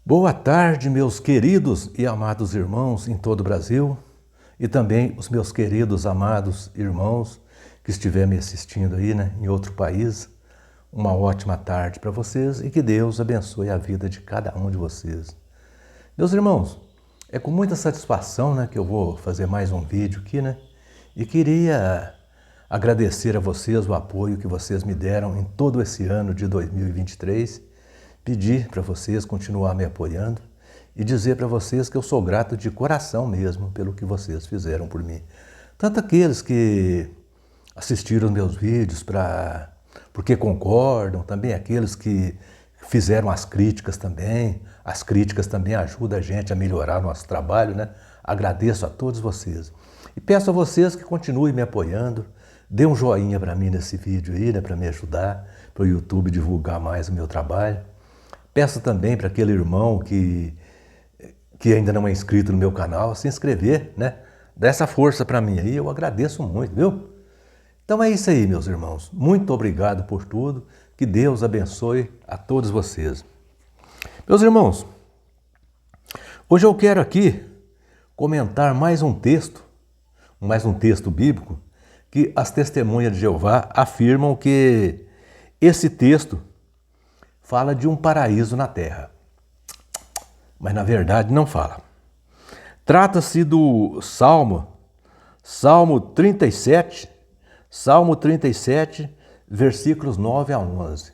Boa tarde, meus queridos e amados irmãos em todo o Brasil e também os meus queridos, amados irmãos que estiverem me assistindo aí, em outro país. Uma ótima tarde para vocês e que Deus abençoe a vida de cada um de vocês. Meus irmãos, é com muita satisfação, que eu vou fazer mais um vídeo aqui, e queria agradecer a vocês o apoio que vocês me deram em todo esse ano de 2023, pedir para vocês continuar me apoiando e dizer para vocês que eu sou grato de coração mesmo pelo que vocês fizeram por mim. Tanto aqueles que assistiram meus vídeos porque concordam, também aqueles que fizeram as críticas também. As críticas também ajudam a gente a melhorar nosso trabalho, Agradeço a todos vocês. E peço a vocês que continuem me apoiando. Dê um joinha para mim nesse vídeo aí, para me ajudar, para o YouTube divulgar mais o meu trabalho. Peço também para aquele irmão que ainda não é inscrito no meu canal, se inscrever, Dá essa força para mim aí, eu agradeço muito, viu? Então é isso aí, meus irmãos. Muito obrigado por tudo. Que Deus abençoe a todos vocês. Meus irmãos, hoje eu quero aqui comentar mais um texto bíblico, que as testemunhas de Jeová afirmam que esse texto fala de um paraíso na terra. Mas na verdade não fala. Trata-se do Salmo 37, versículos 9 a 11.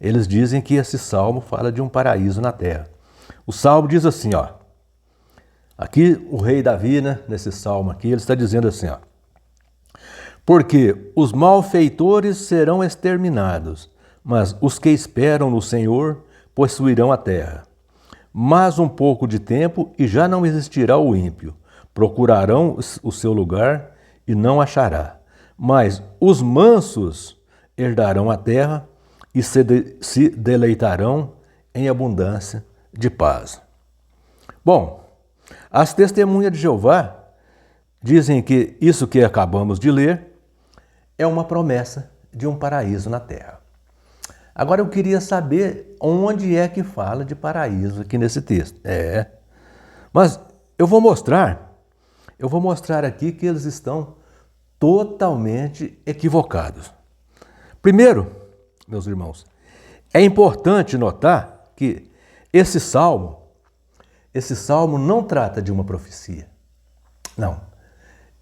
Eles dizem que esse salmo fala de um paraíso na terra. O salmo diz assim, aqui o rei Davi, nesse salmo aqui, ele está dizendo assim, porque os malfeitores serão exterminados, mas os que esperam no Senhor possuirão a terra. Mas um pouco de tempo e já não existirá o ímpio. Procurarão o seu lugar e não achará. Mas os mansos herdarão a terra e se deleitarão em abundância de paz. Bom, as testemunhas de Jeová dizem que isso que acabamos de ler é uma promessa de um paraíso na terra. Agora eu queria saber onde é que fala de paraíso aqui nesse texto. Mas eu vou mostrar aqui que eles estão totalmente equivocados. Primeiro, meus irmãos, é importante notar que esse salmo não trata de uma profecia. Não.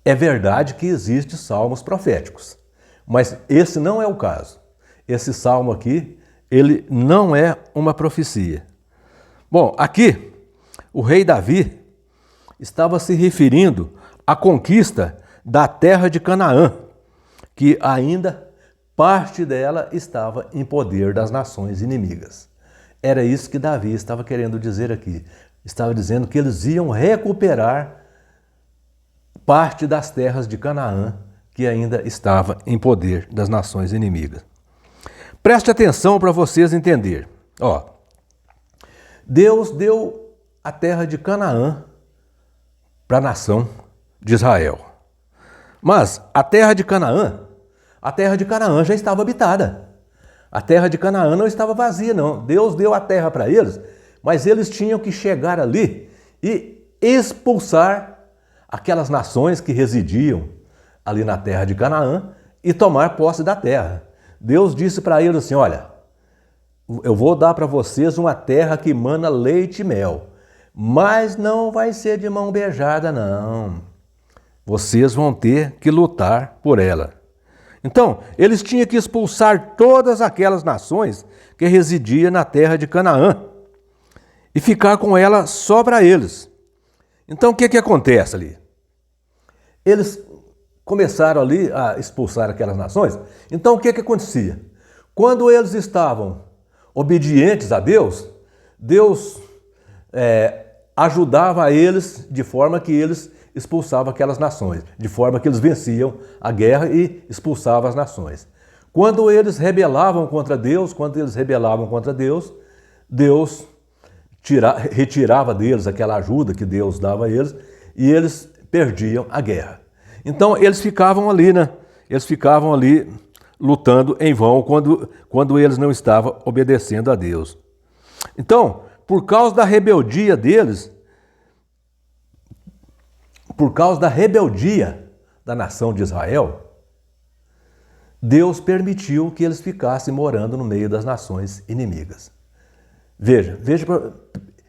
É verdade que existem salmos proféticos, mas esse não é o caso. Esse salmo aqui, ele não é uma profecia. Bom, aqui, o rei Davi estava se referindo à conquista da terra de Canaã, que ainda parte dela estava em poder das nações inimigas. Era isso que Davi estava querendo dizer aqui. Estava dizendo que eles iam recuperar parte das terras de Canaã, que ainda estava em poder das nações inimigas. Preste atenção para vocês entenderem. Deus deu a terra de Canaã para a nação de Israel. Mas a terra de Canaã já estava habitada. A terra de Canaã não estava vazia, não. Deus deu a terra para eles, mas eles tinham que chegar ali e expulsar aquelas nações que residiam ali na terra de Canaã e tomar posse da terra. Deus disse para eles assim, olha, eu vou dar para vocês uma terra que mana leite e mel, mas não vai ser de mão beijada, não. Vocês vão ter que lutar por ela. Então, eles tinham que expulsar todas aquelas nações que residiam na terra de Canaã e ficar com ela só para eles. Então, o que acontece ali? Eles começaram ali a expulsar aquelas nações. Então, o que acontecia? Quando eles estavam obedientes a Deus, Deus ajudava eles de forma que eles expulsavam aquelas nações, de forma que eles venciam a guerra e expulsavam as nações. Quando eles rebelavam contra Deus, Deus retirava deles aquela ajuda que Deus dava a eles e eles perdiam a guerra. Então eles ficavam ali, lutando em vão quando eles não estavam obedecendo a Deus. Então, por causa da rebeldia deles, por causa da rebeldia da nação de Israel, Deus permitiu que eles ficassem morando no meio das nações inimigas.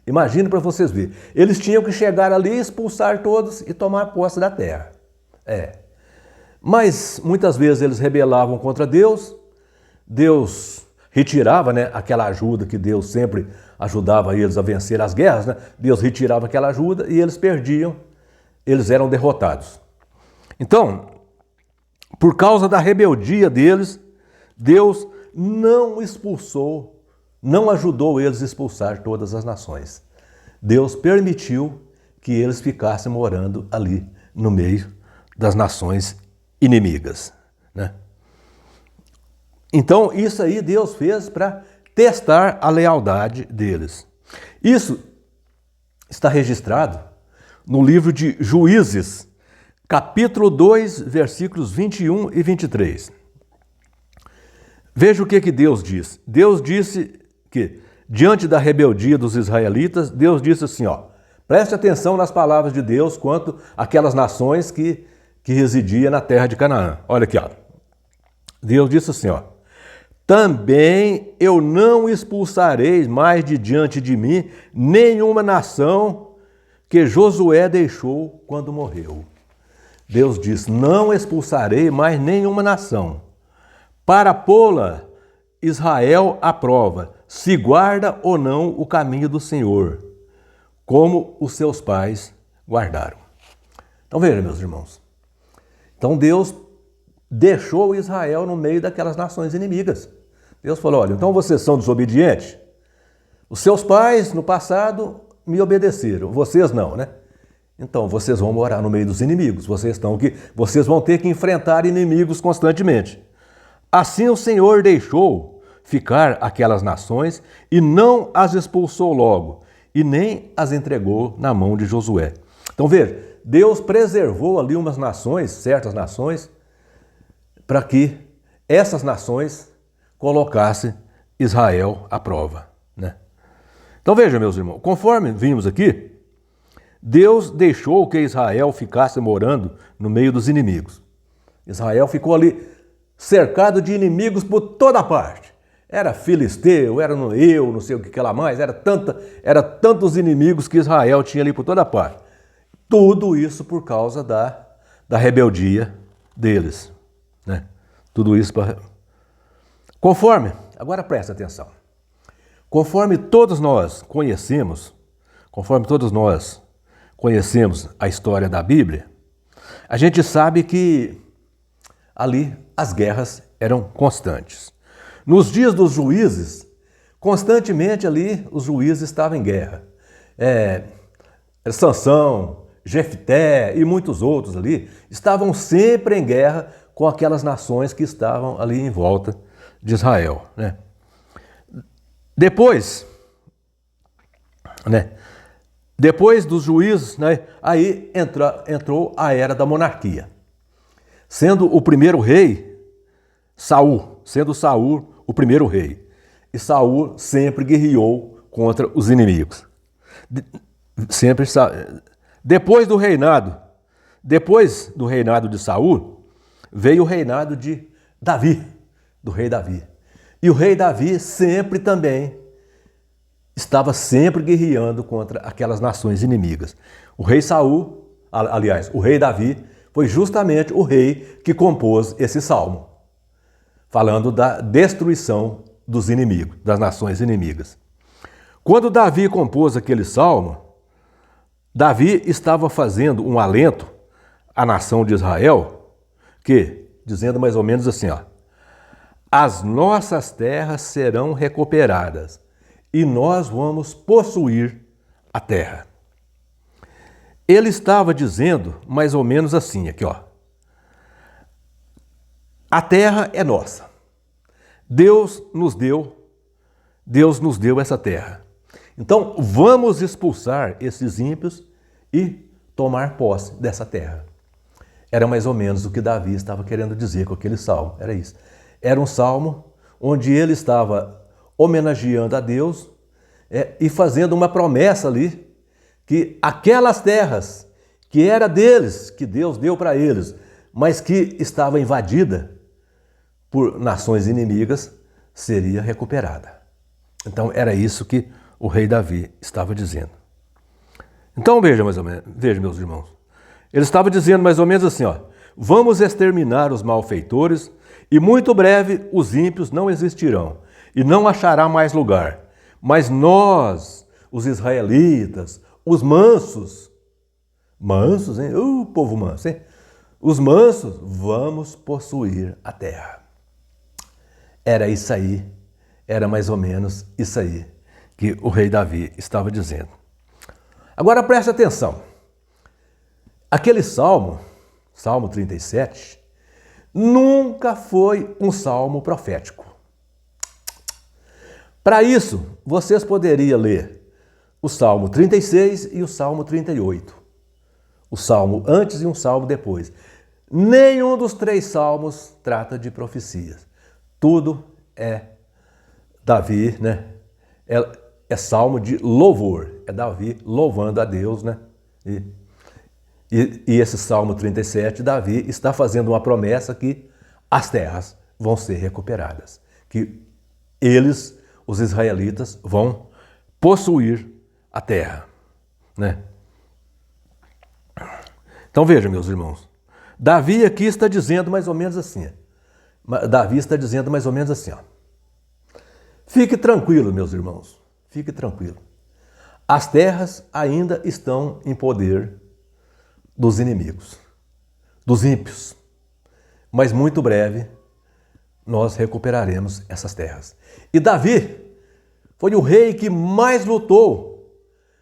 Imagine para vocês verem. Eles tinham que chegar ali, expulsar todos e tomar posse da terra. Mas muitas vezes eles rebelavam contra Deus, Deus retirava, né, aquela ajuda que Deus sempre ajudava eles a vencer as guerras, né? Deus retirava aquela ajuda e eles perdiam, eles eram derrotados. Então, por causa da rebeldia deles, Deus não expulsou, não ajudou eles a expulsar todas as nações. Deus permitiu que eles ficassem morando ali no meio das nações inimigas, né? Então, isso aí Deus fez para testar a lealdade deles. Isso está registrado no livro de Juízes, capítulo 2, versículos 21 e 23. Veja o que Deus diz. Deus disse que, diante da rebeldia dos israelitas, Deus disse assim, preste atenção nas palavras de Deus quanto àquelas nações que residiam na terra de Canaã. Olha aqui, Deus disse assim, também eu não expulsarei mais de diante de mim nenhuma nação que Josué deixou quando morreu. Deus diz, não expulsarei mais nenhuma nação, para pô-la Israel à prova, se guarda ou não o caminho do Senhor, como os seus pais guardaram. Então veja, meus irmãos. Então Deus deixou Israel no meio daquelas nações inimigas. Deus falou, olha, então vocês são desobedientes? Os seus pais, no passado, me obedeceram, vocês não, né? Então, vocês vão morar no meio dos inimigos, vocês vão ter que enfrentar inimigos constantemente. Assim o Senhor deixou ficar aquelas nações e não as expulsou logo, e nem as entregou na mão de Josué. Então, veja, Deus preservou ali umas nações, certas nações, para que essas nações colocassem Israel à prova, né? Então, veja, meus irmãos, conforme vimos aqui, Deus deixou que Israel ficasse morando no meio dos inimigos. Israel ficou ali cercado de inimigos por toda parte. Era filisteu, era eu, não sei o que lá mais, era tantos inimigos que Israel tinha ali por toda parte. Tudo isso por causa da rebeldia deles, né? Tudo isso agora presta atenção, conforme todos nós conhecemos a história da Bíblia, a gente sabe que ali as guerras eram constantes. Nos dias dos juízes, constantemente ali os juízes estavam em guerra. Sansão, Jefté e muitos outros ali estavam sempre em guerra com aquelas nações que estavam ali em volta de Israel, né? Depois dos juízes, né, aí entrou a era da monarquia, sendo o primeiro rei Saul, o primeiro rei. E Saul sempre guerreou contra os inimigos. Depois do reinado de Saul, veio o reinado de Davi, do rei Davi. E o rei Davi estava sempre guerreando contra aquelas nações inimigas. O rei o rei Davi, foi justamente o rei que compôs esse salmo, falando da destruição dos inimigos, das nações inimigas. Quando Davi compôs aquele salmo, Davi estava fazendo um alento à nação de Israel, dizendo mais ou menos assim, as nossas terras serão recuperadas e nós vamos possuir a terra. Ele estava dizendo mais ou menos assim, aqui, a terra é nossa. Deus nos deu essa terra. Então, vamos expulsar esses ímpios e tomar posse dessa terra. Era mais ou menos o que Davi estava querendo dizer com aquele salmo. Era isso. Era um salmo onde ele estava homenageando a Deus, e fazendo uma promessa ali, que aquelas terras que era deles, que Deus deu para eles, mas que estava invadida por nações inimigas, seria recuperada. Então era isso que o rei Davi estava dizendo. Então veja, meus irmãos, ele estava dizendo mais ou menos assim, ó: vamos exterminar os malfeitores, e muito breve os ímpios não existirão, e não achará mais lugar. Mas nós, os israelitas, os mansos, hein? Povo manso, hein? Os mansos, vamos possuir a terra. Era isso aí, era mais ou menos isso aí que o rei Davi estava dizendo. Agora preste atenção. Aquele salmo, Salmo 37, nunca foi um salmo profético. Para isso, vocês poderiam ler o Salmo 36 e o Salmo 38. O salmo antes e um salmo depois. Nenhum dos 3 salmos trata de profecias. Tudo é Davi, né? É salmo de louvor. É Davi louvando a Deus, né? E esse Salmo 37, Davi está fazendo uma promessa que as terras vão ser recuperadas. Que eles, os israelitas, vão possuir a terra, né? Então veja, meus irmãos, Davi aqui está dizendo mais ou menos assim. Davi está dizendo mais ou menos assim, ó: fique tranquilo, meus irmãos, fique tranquilo. As terras ainda estão em poder dos inimigos, dos ímpios. Mas muito breve nós recuperaremos essas terras. E Davi foi o rei que mais lutou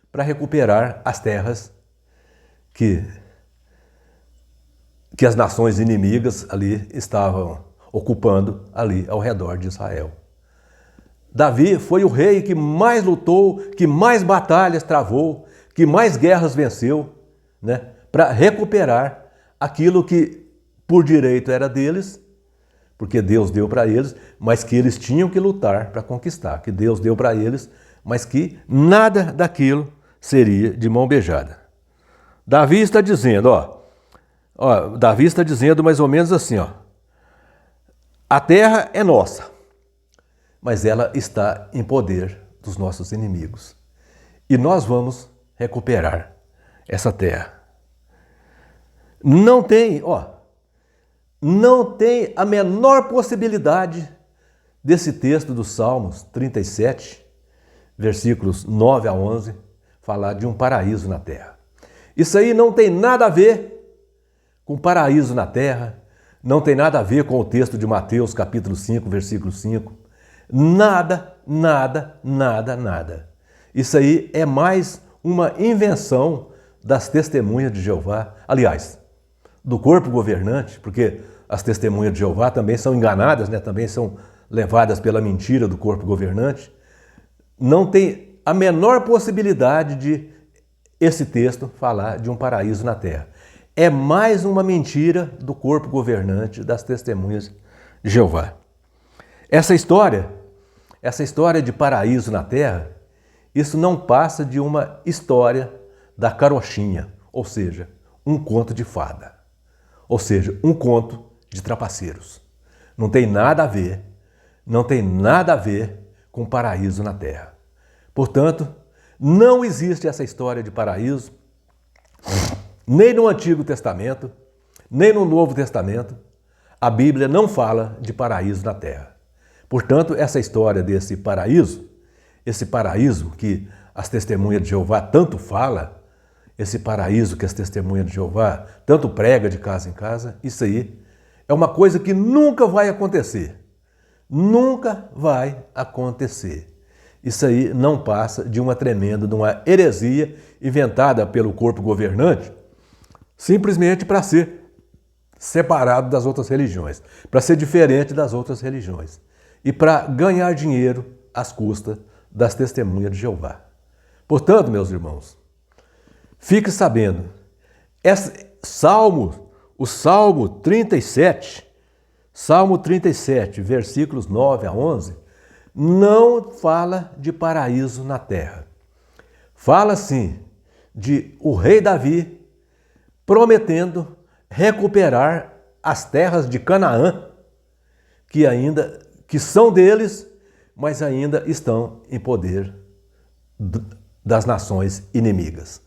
para recuperar as terras que as nações inimigas ali estavam ocupando ali ao redor de Israel. Davi foi o rei que mais lutou, que mais batalhas travou, que mais guerras venceu, né, para recuperar aquilo que por direito era deles, porque Deus deu para eles, mas que eles tinham que lutar para conquistar, que Deus deu para eles, mas que nada daquilo seria de mão beijada. Davi está dizendo, Davi está dizendo mais ou menos assim, ó: a terra é nossa, mas ela está em poder dos nossos inimigos. E nós vamos recuperar essa terra. Não tem a menor possibilidade desse texto dos Salmos 37, versículos 9 a 11, falar de um paraíso na terra. Isso aí não tem nada a ver com paraíso na terra, não tem nada a ver com o texto de Mateus, capítulo 5, versículo 5. Nada, nada, nada, nada. Isso aí é mais uma invenção das testemunhas de Jeová. Aliás, do corpo governante, porque as testemunhas de Jeová também são enganadas, né? Também são levadas pela mentira do corpo governante. Não tem a menor possibilidade de esse texto falar de um paraíso na terra. É mais uma mentira do corpo governante das testemunhas de Jeová. Essa história de paraíso na terra, isso não passa de uma história da carochinha, ou seja, um conto de fada, ou seja, um conto de trapaceiros. Não tem nada a ver com paraíso na terra. Portanto, não existe essa história de paraíso, nem no Antigo Testamento, nem no Novo Testamento. A Bíblia não fala de paraíso na terra. Portanto, essa história desse paraíso, esse paraíso que as testemunhas de Jeová tanto falam, esse paraíso que as testemunhas de Jeová tanto prega de casa em casa, isso aí é uma coisa que nunca vai acontecer. Nunca vai acontecer. Isso aí não passa de uma tremenda, de uma heresia inventada pelo corpo governante, simplesmente para ser separado das outras religiões, para ser diferente das outras religiões e para ganhar dinheiro às custas das testemunhas de Jeová. Portanto, meus irmãos, fique sabendo, o Salmo 37, versículos 9 a 11, não fala de paraíso na terra. Fala sim de o rei Davi prometendo recuperar as terras de Canaã, que são deles, mas ainda estão em poder das nações inimigas.